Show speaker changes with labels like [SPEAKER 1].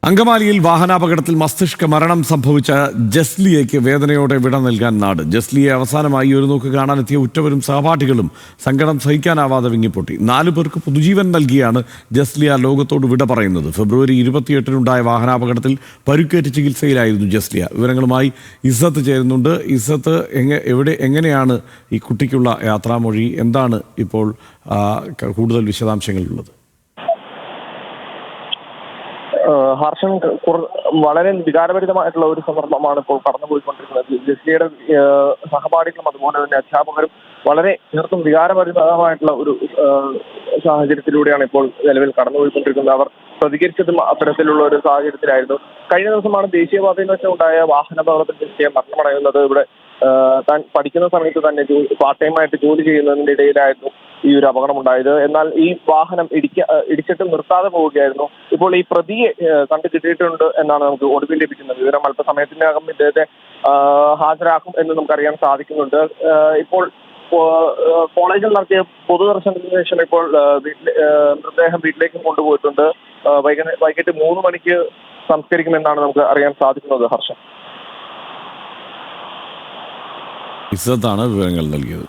[SPEAKER 1] അങ്കമാലിയിൽ വാഹനാപകടത്തിൽ മസ്തിഷ്ക മരണം സംഭവിച്ച ജസ്ലിയയ്ക്ക് വേദനയോടെ വിട നൽകാൻ നാട്. ജസ്ലിയെ അവസാനമായി ഒരു നോക്ക് കാണാനെത്തിയ ഉറ്റവരും സഹപാഠികളും സങ്കടം സഹിക്കാനാവാതെ വിങ്ങിപ്പൊട്ടി. 4 പേർക്ക് പുതുജീവൻ നൽകിയാണ് ജസ്ലിയ ലോകത്തോട് വിട പറയുന്നത്. ഫെബ്രുവരി 28-നുണ്ടായ വാഹനാപകടത്തിൽ പരുക്കേറ്റ് ചികിത്സയിലായിരുന്നു ജസ്ലിയ. വിവരങ്ങളുമായി ഇസ്സത്ത് ചേരുന്നുണ്ട്. ഇസ്സത്ത്, എങ്ങനെയാണ് ഈ കുട്ടിക്കുള്ള യാത്രാമൊഴി? എന്താണ് ഇപ്പോൾ കൂടുതൽ വിശദാംശങ്ങളുള്ളത്?
[SPEAKER 2] ഹർഷൻ, വളരെ വികാരഭരിതമായിട്ടുള്ള ഒരു സന്ദർഭമാണ് ഇപ്പോൾ കടന്നുപോയിക്കൊണ്ടിരിക്കുന്നത്. ജസ്ലിയുടെ സഹപാഠികളും അതുപോലെ തന്നെ അധ്യാപകരും വളരെ തീർത്തും വികാരഭരിതമായിട്ടുള്ള ഒരു സാഹചര്യത്തിലൂടെയാണ് ഇപ്പോൾ നിലവിൽ കടന്നുപോയിക്കൊണ്ടിരിക്കുന്നത്. അവർ പ്രതികരിച്ചതും അത്തരത്തിലുള്ള ഒരു സാഹചര്യത്തിലായിരുന്നു. കഴിഞ്ഞ ദിവസമാണ് ദേശീയപാതയിൽ വെച്ചുണ്ടായ വാഹനാപകടത്തിൽ ജസ്ലിയ മരണമടയുന്നത്. ഇവിടെ താൻ പഠിക്കുന്ന സമയത്ത് തന്നെ പാർട്ട് ടൈമായിട്ട് ജോലി ചെയ്യുന്നതിന്റെ ഇടയിലായിരുന്നു ഈ ഒരു അപകടമുണ്ടായത്. എന്നാൽ ഈ വാഹനം ഇടിച്ചിട്ട് നിർത്താതെ പോവുകയായിരുന്നു. ഇപ്പോൾ ഈ പ്രതിയെ കണ്ടു കിട്ടിയിട്ടുണ്ട് എന്നാണ് നമുക്ക് ഒടുവിൽ ലഭിക്കുന്ന വിവരം. അല്പസമയത്തിനകം ഇദ്ദേഹത്തെ ഹാജരാക്കും എന്ന് നമുക്കറിയാൻ സാധിക്കുന്നുണ്ട്. ഇപ്പോൾ കോളേജിൽ നടത്തിയ പൊതുദർശനത്തിന് ശേഷം ഇപ്പോൾ മൃതദേഹം വീട്ടിലേക്ക് കൊണ്ടുപോയിട്ടുണ്ട്. വൈകിട്ട് 3 മണിക്ക് സംസ്കരിക്കുമെന്നാണ് നമുക്ക് അറിയാൻ സാധിക്കുന്നത്. ഹർഷൻ,
[SPEAKER 1] ഇസ്സത്താണ് വിവരങ്ങൾ നൽകിയത്.